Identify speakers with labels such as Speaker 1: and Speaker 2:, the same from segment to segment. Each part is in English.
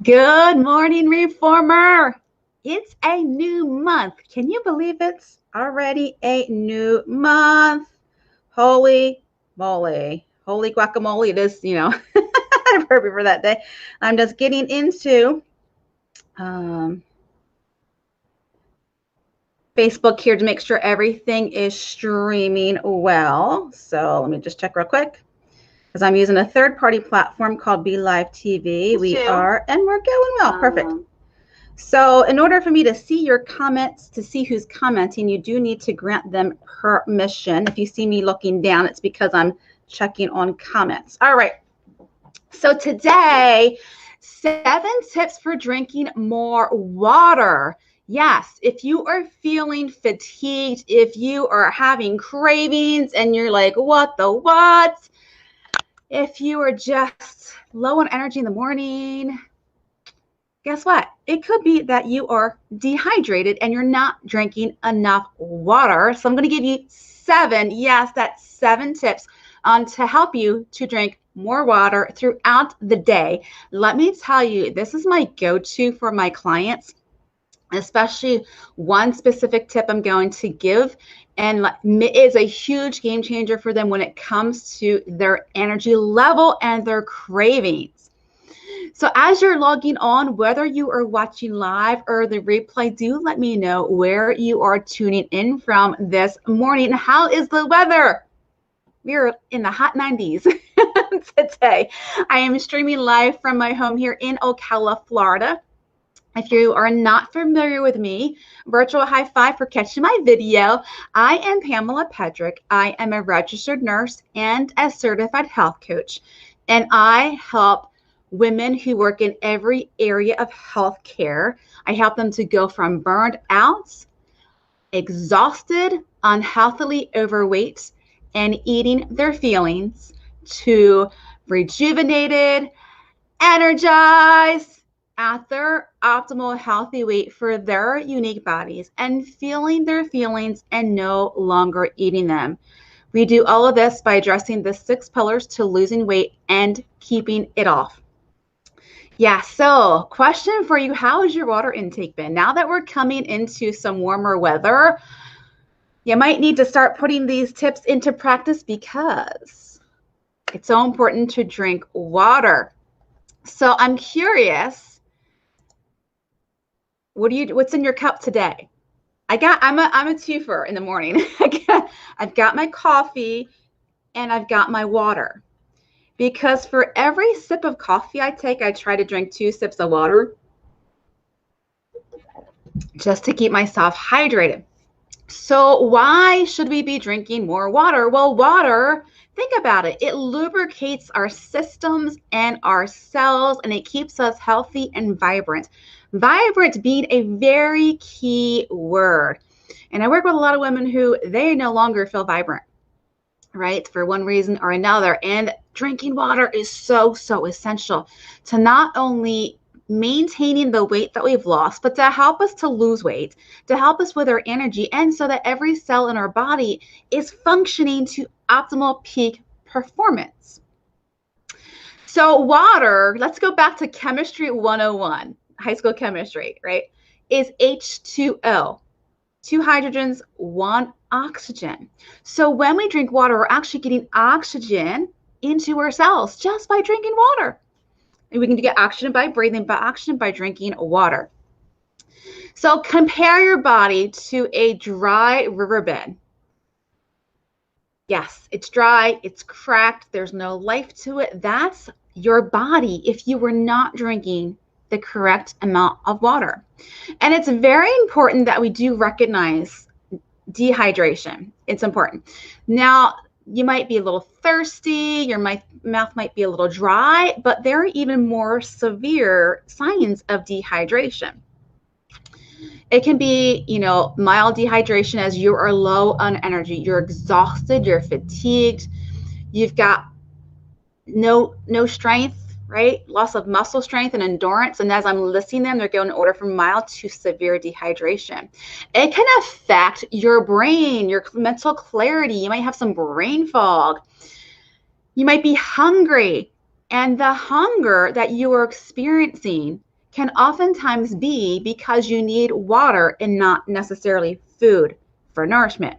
Speaker 1: Good morning, Reformer. It's a new month. Can you believe it's already a new month? Holy moly. Holy guacamole. It is, appropriate for that day. I'm just getting into um, Facebook here to make sure everything is streaming well. So let me just check real quick because I'm using a third-party platform called Be Live TV. And we're going well. Perfect. So in order for me to see your comments, to see who's commenting, you do need to grant them permission. If you see me looking down, it's because I'm checking on comments. All right. So today, 7 tips for drinking more water. Yes, if you are feeling fatigued, if you are having cravings and you're like, what the what? If you are just low on energy in the morning, guess what? It could be that you are dehydrated and you're not drinking enough water. So I'm going to give you 7, yes, that's 7 tips to help you to drink more water throughout the day. Let me tell you, this is my go-to for my clients, especially one specific tip I'm going to give. And it is a huge game changer for them when it comes to their energy level and their cravings. So as you're logging on, whether you are watching live or the replay, do let me know where you are tuning in from this morning. How is the weather? We're in the hot 90s today. I am streaming live from my home here in Ocala, Florida. If you are not familiar with me, virtual high five for catching my video. I am Pamela Pedrick. I am a registered nurse and a certified health coach, and I help women who work in every area of healthcare. I help them to go from burned out, exhausted, unhealthily overweight, and eating their feelings to rejuvenated, energized, at their optimal healthy weight for their unique bodies and feeling their feelings and no longer eating them. We do all of this by addressing the 6 pillars to losing weight and keeping it off. Yeah, so question for you, how has your water intake been? Now that we're coming into some warmer weather, you might need to start putting these tips into practice because it's so important to drink water. So I'm curious, what's in your cup today? I'm a twofer in the morning. I've got my coffee and I've got my water. Because for every sip of coffee I take, I try to drink 2 sips of water just to keep myself hydrated. So why should we be drinking more water? Well, water, think about it. It lubricates our systems and our cells, and it keeps us healthy and vibrant. Vibrant being a very key word. And I work with a lot of women who they no longer feel vibrant, right? For one reason or another. And drinking water is so essential to not only maintaining the weight that we've lost, but to help us to lose weight, to help us with our energy, and so that every cell in our body is functioning to optimal peak performance. So water, let's go back to chemistry 101, high school chemistry, right? Is H2O, 2 hydrogens, 1 oxygen. So when we drink water, we're actually getting oxygen into our cells just by drinking water. And we can get oxygen by breathing, but oxygen by drinking water. So compare your body to a dry riverbed. Yes, it's dry, it's cracked, there's no life to it. That's your body if you were not drinking the correct amount of water. And it's very important that we do recognize dehydration. It's important. Now, you might be a little thirsty, your mouth might be a little dry, but there are even more severe signs of dehydration. It can be, mild dehydration as you are low on energy, you're exhausted, you're fatigued, you've got no strength, right? Loss of muscle strength and endurance. And as I'm listing them, they're going in order from mild to severe dehydration. It can affect your brain, your mental clarity. You might have some brain fog. You might be hungry And the hunger that you are experiencing can oftentimes be because you need water and not necessarily food for nourishment.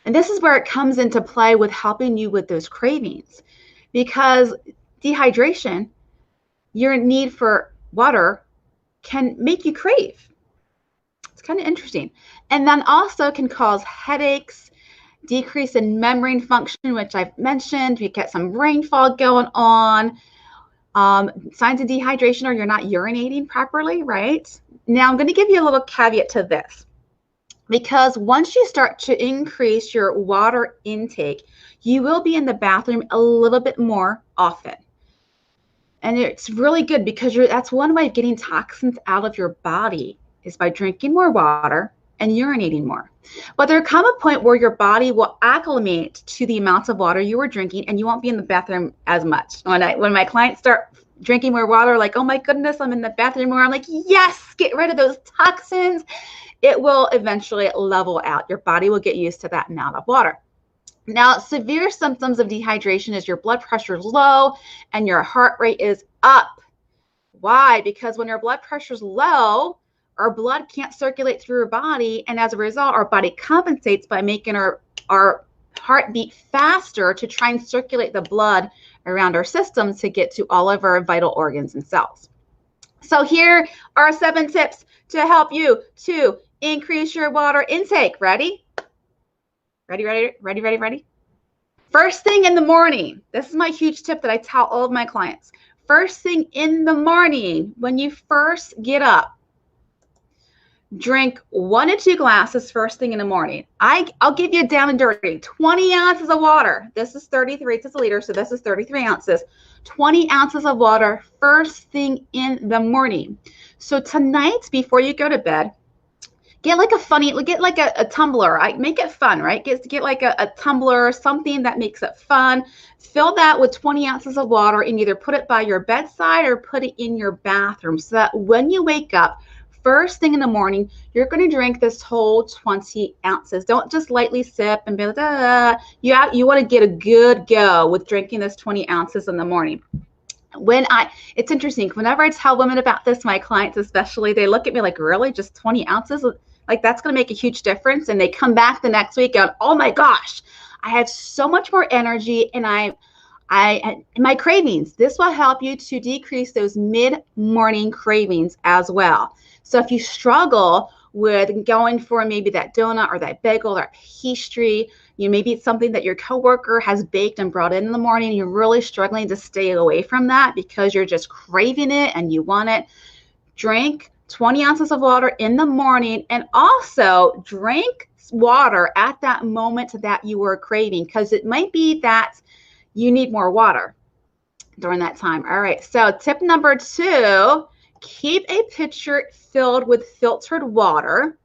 Speaker 1: And this is where it comes into play with helping you with those cravings, because dehydration, your need for water, can make you crave. It's kind of interesting. And then also can cause headaches, decrease in membrane function, which I've mentioned. You get some brain fog going on. Signs of dehydration are you're not urinating properly, right? Now I'm going to give you a little caveat to this. Because once you start to increase your water intake, you will be in the bathroom a little bit more often. And it's really good because that's one way of getting toxins out of your body is by drinking more water and urinating more. But there come a point where your body will acclimate to the amounts of water you were drinking and you won't be in the bathroom as much. When my clients start drinking more water, like, oh my goodness, I'm in the bathroom more, I'm like, yes, get rid of those toxins. It will eventually level out. Your body will get used to that amount of water. Now, severe symptoms of dehydration is your blood pressure is low and your heart rate is up. Why? Because when your blood pressure is low, our blood can't circulate through our body. And as a result, our body compensates by making our heart beat faster to try and circulate the blood around our system to get to all of our vital organs and cells. So here are 7 tips to help you to increase your water intake. Ready? Ready? First thing in the morning. This is my huge tip that I tell all of my clients. First thing in the morning, when you first get up, drink 1 to 2 glasses first thing in the morning. I'll give you down and dirty. 20 ounces of water. This is 33 to a liter, so this is 33 ounces. 20 ounces of water first thing in the morning. So tonight, before you go to bed, get like a tumbler. Make it fun, right? Get like a tumbler, something that makes it fun. Fill that with 20 ounces of water and either put it by your bedside or put it in your bathroom so that when you wake up, first thing in the morning, you're going to drink this whole 20 ounces. Don't just lightly sip and be like, you want to get a good go with drinking this 20 ounces in the morning. It's interesting. Whenever I tell women about this, my clients especially, they look at me like, really? Just 20 ounces? Like, that's going to make a huge difference. And they come back the next week and, oh my gosh, I have so much more energy and my cravings. This will help you to decrease those mid-morning cravings as well. So if you struggle with going for maybe that donut or that bagel or pastry, maybe it's something that your coworker has baked and brought in the morning, you're really struggling to stay away from that because you're just craving it and you want it, drink 20 ounces of water in the morning, and also drink water at that moment that you were craving, because it might be that you need more water during that time. All right, so tip number 2, keep a pitcher filled with filtered water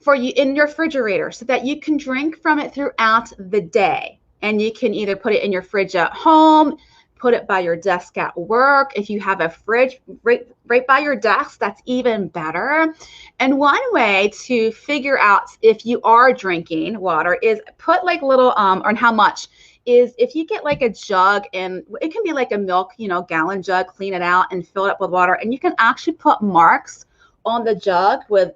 Speaker 1: for you in your refrigerator so that you can drink from it throughout the day. And you can either put it in your fridge at home, put it by your desk at work. If you have a fridge right by your desk, that's even better. And one way to figure out if you are drinking water is put like little, or how much, is if you get like a jug, and it can be like a milk, gallon jug, clean it out and fill it up with water. And you can actually put marks on the jug with,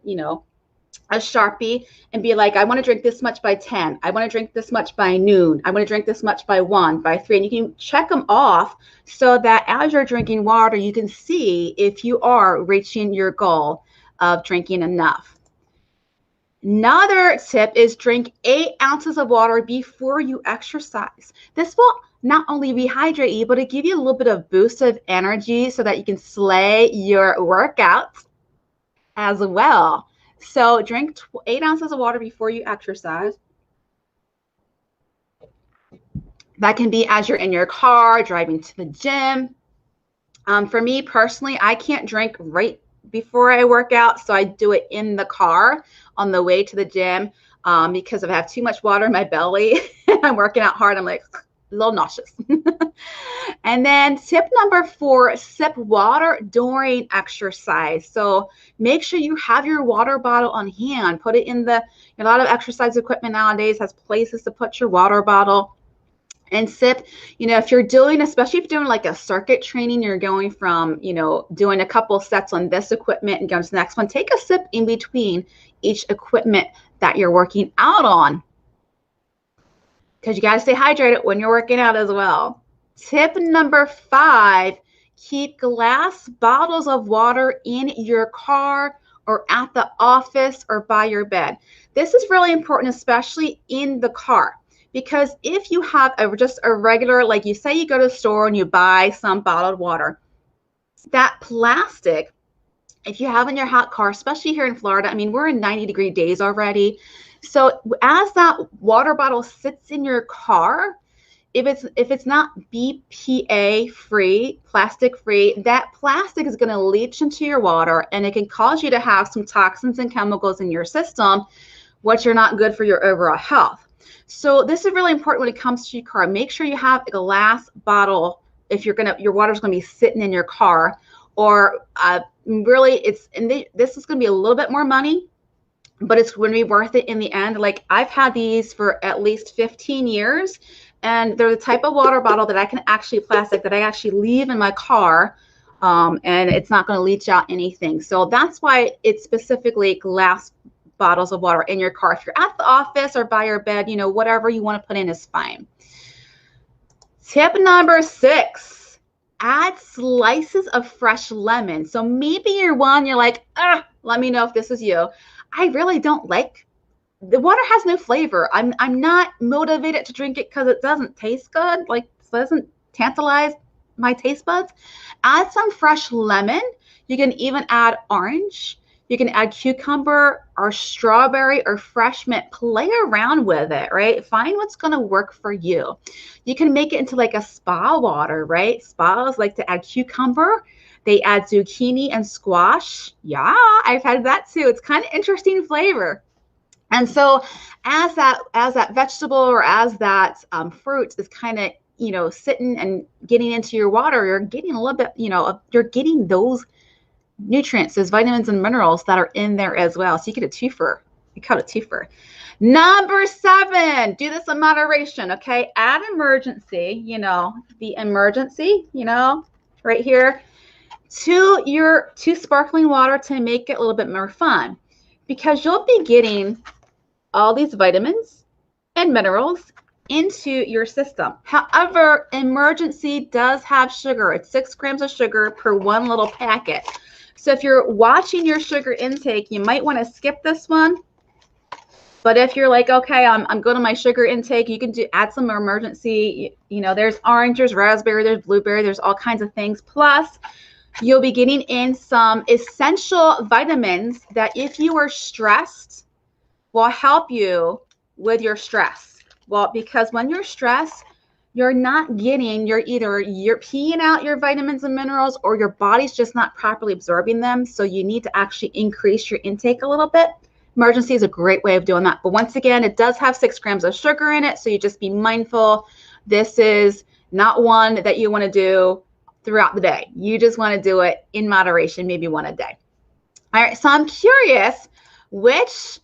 Speaker 1: a Sharpie and be like, I want to drink this much by 10. I want to drink this much by noon. I want to drink this much by 1, by 3. And you can check them off so that as you're drinking water, you can see if you are reaching your goal of drinking enough. Another tip is drink 8 ounces of water before you exercise. This will not only rehydrate you, but it give you a little bit of boost of energy so that you can slay your workouts as well. So drink 8 ounces of water before you exercise. That can be as you're in your car, driving to the gym. For me personally, I can't drink right before I work out, so I do it in the car on the way to the gym because if I have too much water in my belly and I'm working out hard, I'm like a little nauseous. And then tip number 4, sip water during exercise. So make sure you have your water bottle on hand. Put it in a lot of exercise equipment nowadays has places to put your water bottle. And sip, if you're doing, especially if you're doing like a circuit training, you're going from, doing a couple sets on this equipment and going to the next one, take a sip in between each equipment that you're working out on, because you got to stay hydrated when you're working out as well. Tip number 5, keep glass bottles of water in your car or at the office or by your bed. This is really important, especially in the car. Because if you have just a regular, like you say you go to the store and you buy some bottled water, that plastic, if you have in your hot car, especially here in Florida, I mean, we're in 90-degree days already. So as that water bottle sits in your car, if it's not BPA free, plastic free, that plastic is going to leach into your water, and it can cause you to have some toxins and chemicals in your system, which are not good for your overall health. So this is really important when it comes to your car. Make sure you have a glass bottle if your water's going to be sitting in your car, or really this is going to be a little bit more money, but it's going to be worth it in the end. Like, I've had these for at least 15 years, and they're the type of water bottle that I can actually plastic that I actually leave in my car, and it's not going to leach out anything. So that's why it's specifically glass bottles of water in your car. If you're at the office or by your bed, whatever you want to put in is fine. Tip number 6, add slices of fresh lemon. So maybe you're like, let me know if this is you. I really don't like, the water has no flavor. I'm not motivated to drink it because it doesn't taste good. Like, it doesn't tantalize my taste buds. Add some fresh lemon. You can even add orange. You can add cucumber or strawberry or fresh mint. Play around with it, right? Find what's going to work for you. You can make it into like a spa water, right? Spas like to add cucumber. They add zucchini and squash. Yeah, I've had that too. It's kind of interesting flavor. And so as that vegetable or as that fruit is kind of, sitting and getting into your water, you're getting a little bit, you're getting those nutrients, those vitamins and minerals that are in there as well. So you get a twofer. You cut a twofer. Number 7, do this in moderation, okay? Add emergency, the emergency, right here, to sparkling water to make it a little bit more fun, because you'll be getting all these vitamins and minerals into your system. However, emergency does have sugar. It's 6 grams of sugar per one little packet. So if you're watching your sugar intake, you might want to skip this one. But if you're like, okay, I'm going to my sugar intake, you can add some emergency. There's orange, there's raspberry, there's blueberry, there's all kinds of things. Plus, you'll be getting in some essential vitamins that, if you are stressed, will help you with your stress. Well, because when you're stressed, you're peeing out your vitamins and minerals, or your body's just not properly absorbing them. So you need to actually increase your intake a little bit. Emergency is a great way of doing that. But once again, it does have 6 grams of sugar in it. So you just be mindful. This is not one that you want to do throughout the day. You just want to do it in moderation, maybe one a day. All right. So I'm curious, which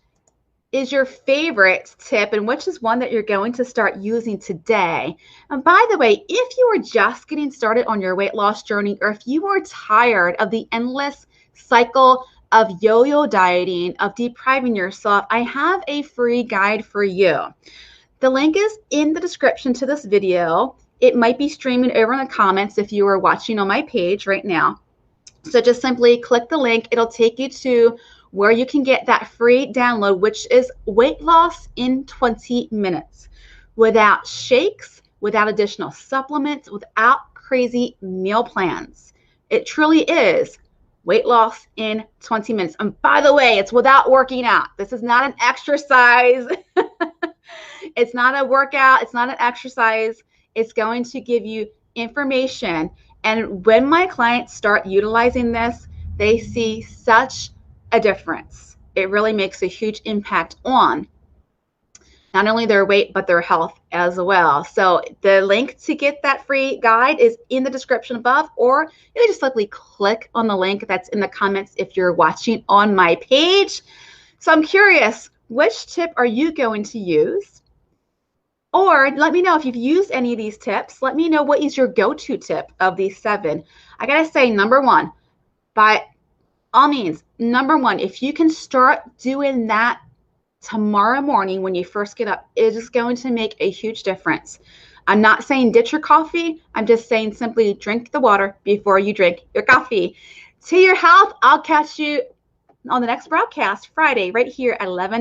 Speaker 1: is your favorite tip and which is one that you're going to start using today? And by the way, if you are just getting started on your weight loss journey, or if you are tired of the endless cycle of yo-yo dieting, of depriving yourself, I have a free guide for you. The link is in the description to this video. It might be streaming over in the comments if you are watching on my page right now. So just simply click the link. It'll take you to where you can get that free download, which is weight loss in 20 minutes, without shakes, without additional supplements, without crazy meal plans. It truly is weight loss in 20 minutes. And by the way, it's without working out. This is not an exercise. It's not a workout. It's not an exercise. It's going to give you information. And when my clients start utilizing this, they see such a difference. It really makes a huge impact on not only their weight, but their health as well. So the link to get that free guide is in the description above, or you can just simply click on the link that's in the comments if you're watching on my page. So I'm curious, which tip are you going to use? Or let me know if you've used any of these tips. Let me know what is your go-to tip of these 7. I got to say, number 1, by all means, number 1, if you can start doing that tomorrow morning when you first get up, it is going to make a huge difference. I'm not saying ditch your coffee. I'm just saying simply drink the water before you drink your coffee. To your health. I'll catch you on the next broadcast Friday right here at 11